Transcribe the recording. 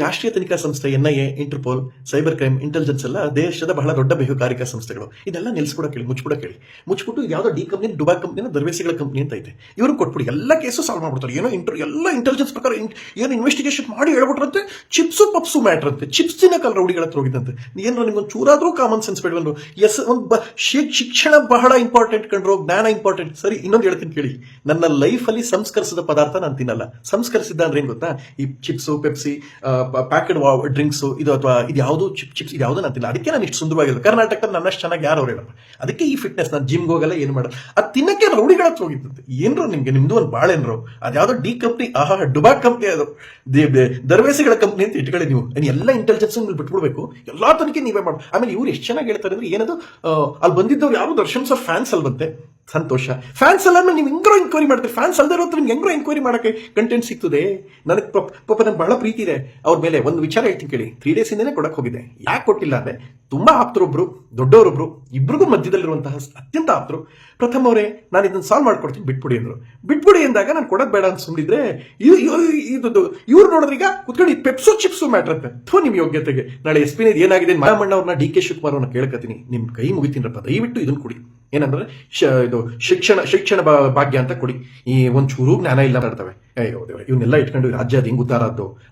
ರಾಷ್ಟ್ರೀಯ ತನಿಖಾ ಸಂಸ್ಥೆ NIA, Interpol, cyber crime, intelligence ಎಲ್ಲ ದೇಶದ ಬಹಳ ದೊಡ್ಡ ಬಹುಕಾರಿಕಾ ಸಂಸ್ಥೆಗಳು. ಇದೆಲ್ಲ ನಿಲ್ಸ್ಬಿಡೋ ಕೇಳಿ, ಮುಚ್ಚಿಬಿಟ್ಟು ಯಾವ್ದೋ ಡಿ ಕಂಪ್ನಿ, ಡುಬಾ ಕಂಪ್ನಿನ ದರ್ವೇಸಿಗಳ ಕಂಪ್ನಿ ಅಂತ ಐತೆ, ಇವರು ಕೊಟ್ಬಿಡಿ ಎಲ್ಲ ಕೇಸು ಸಾಲ್ವ್ ಮಾಡ್ಬಿಡ್ತಾರೆ. ಏನೋ ಎಲ್ಲ ಇಂಟೆಲಿಜೆನ್ಸ್ ಪ್ರಕಾರ ಏನು ಇನ್ವೆಸ್ಟಿಗೇಷನ್ ಮಾಡಿ ಹೇಳ್ಬಿಟ್ರಂತೆ, ಚಿಪ್ಸು ಪಪ್ಸು ಮ್ಯಾಟ್ರ್ ಅಂತೆ, ಚಿಪ್ಸಿನ ಕಲ್ ರೌಡಿಗಳ ಹತ್ರ ಹೋಗಿದಂತೆ. ಏನೋ ನಿಮ್ಗೊಂದು ಚೂರಾದ್ರೂ ಕಾಮನ್ ಸೆನ್ಸ್ ಬೇಡವಲ್ರು? ಶಿಕ್ಷಣ ಬಹಳ ಇಂಪಾರ್ಟೆಂಟ್ ಕಂಡ್ರು, ಜ್ಞಾನ ಇಂಪಾರ್ಟೆಂಟ್. ಸರಿ, ಇನ್ನೊಂದು ಹೇಳ್ತೀನಿ ಕೇಳಿ. ನನ್ನ ಲೈಫಲ್ಲಿ ಸಂಸ್ಕರಿಸಿದ ಪದಾರ್ಥ ನಾನು ತಿನ್ನಲ್ಲ. ಸಂಸ್ಕರಿಸಿದ್ದ ಅಂದ್ರೆ ಏನ್ ಗೊತ್ತಾ? ಈ ಚಿಪ್ಸು, ಪೆಪ್ಸಿ, ಪ್ಯಾಕೆಡ್ ಡ್ರಿಂಕ್ಸ್ ಇದು ಅಥವಾ ಇದು ಯಾವುದು ಚಿಪ್ಸ್ ಇದು ಯಾವುದು ಅಂತಿಲ್ಲ. ಅದಕ್ಕೆ ನಾನು ಇಷ್ಟು ಸುಂದರವಾಗಿಲ್ಲ. ಕರ್ನಾಟಕದಲ್ಲಿ ನನ್ನಷ್ಟು ಚೆನ್ನಾಗಿ ಯಾರು ಅವ್ರು ಹೇಳಪ್ಪ. ಅದಕ್ಕೆ ಈ ಫಿಟ್ನೆಸ್, ನಾನು ಜಿಮ್ಗೆ ಹೋಗಲ್ಲ, ಏನು ಮಾಡಲ್ಲ. ಅದು ತಿನ್ನಕ್ಕೆ ರೌಡಿಗಳ ಹತ್ರ ಹೋಗಿದ್ದಂತೆ. ಏನ್ರು ನಿಮ್ದು ಒಂದು ಬಾಳೆನ್ರು, ಅದ್ಯಾವುದೋ ಡಿ ಕಂಪ್ನಿ, ಡುಬಾ ಕಂಪ್ನಿ, ಅದು ದರ್ವೇಸಿಗಳ ಕಂಪ್ನಿ ಅಂತ ಇಟ್ಕೊಳ್ಳಿ ನೀವು. ಎಲ್ಲ ಇಂಟೆಲಿಜೆನ್ಸ್ ಬಿಟ್ಬಿಡ್ಬೇಕು, ಎಲ್ಲಾ ತನಿಖೆ ನೀವೇ ಮಾಡು. ಆಮೇಲೆ ಇವ್ರು ಎಷ್ಟು ಚೆನ್ನಾಗಿ ಹೇಳ್ತಾರೆ ಅಂದ್ರೆ, ಏನದು ಅಲ್ಲಿ ಬಂದಿದ್ದವ್ರು ಯಾರು ದರ್ಶನ್ ಸರ್ ಫ್ಯಾನ್ಸ್ ಅಲ್ಲಿ ಬಂತೆ, ಸಂತೋಷ. ಫ್ಯಾನ್ಸ್ ಅಲ್ಲ ನೀವು ಹೆಂಗ್ರೋ ಎಂಕ್ವೈರಿ ಮಾಡ್ತೀರಿ? ಫ್ಯಾನ್ಸ್ ಅಲ್ದೇ ಇರೋತ್ರ ನಿಮ್ಗೆ ಹೆಂಗ್ರೋ ಎಂಕ್ವೈರಿ ಮಾಡಕ್ಕೆ ಕಂಟೆಂಟ್ ಸಿಗ್ತದೆ? ನನಗೆ ಪಾಪ ನನ್ಗೆ ಬಹಳ ಪ್ರೀತಿ ಇದೆ ಅವ್ರ ಮೇಲೆ. ಒಂದು ವಿಚಾರ ಹೇಳ್ತೀನಿ ಕೇಳಿ. 3 days ಇಂದನೇ ಕೊಡಕ್ ಹೋಗಿದೆ. ಯಾಕೆ ಕೊಟ್ಟಿಲ್ಲ ಅಂದ್ರೆ, ತುಂಬಾ ಆಪ್ತರೊಬ್ರು, ದೊಡ್ಡವರೊಬ್ರು, ಇಬ್ರಿಗೂ ಮಧ್ಯದಲ್ಲಿರುವಂತಹ ಅತ್ಯಂತ ಆಪ್ತರು. ಪ್ರಥಮ ಅವರೇ, ನಾನು ಇದನ್ನ ಸಾಲ್ವ್ ಮಾಡ್ಕೊಡ್ತೀನಿ, ಬಿಟ್ಬಿಡಿ ಅಂದ್ರು. ಬಿಟ್ಬಿಡಿ ಅಂದಾಗ ನಾನು ಕೊಡೋದ್ ಬೇಡ ಅಂತ ಸುಮ್ಮನಿದ್ರೆ, ಇವ್ರು ನೋಡಿದ್ರೆ ಈಗ ಕುತ್ಕೊಂಡು ಪೆಪ್ಸು ಚಿಪ್ಸು ಮ್ಯಾಟ್ರ್ ಅಂತ. ನಿಮ್ ಯೋಗ್ಯತೆಗೆ ನಾಳೆ SP ಏನಾಗಿದೆ, ಮಾಮಣ್ಣ ಅವ್ರನ್ನ, DK ಶಿವಕುಮಾರ್ ಅವ್ರನ್ನ ಕೇಳ್ಕತೀನಿ, ನಿಮ್ ಕೈ ಮುಗಿತೀನಪ್ಪ, ದಯವಿಟ್ಟು ಇದನ್ನ ಕೊಡಿ. ಏನಂದ್ರೆ ಇದು ಶಿಕ್ಷಣ ಭಾಗ್ಯ ಅಂತ ಕೊಡಿ. ಈ ಒಂಚೂರು ಜ್ಞಾನ ಇಲ್ಲ ಮಾಡ್ತವೆ. ಇವನ್ನೆಲ್ಲ ಇಟ್ಕೊಂಡು ರಾಜ್ಯ ಅದು ಹೆಂಗ್ ಉದ್ದಾರ ಆದ್ದು.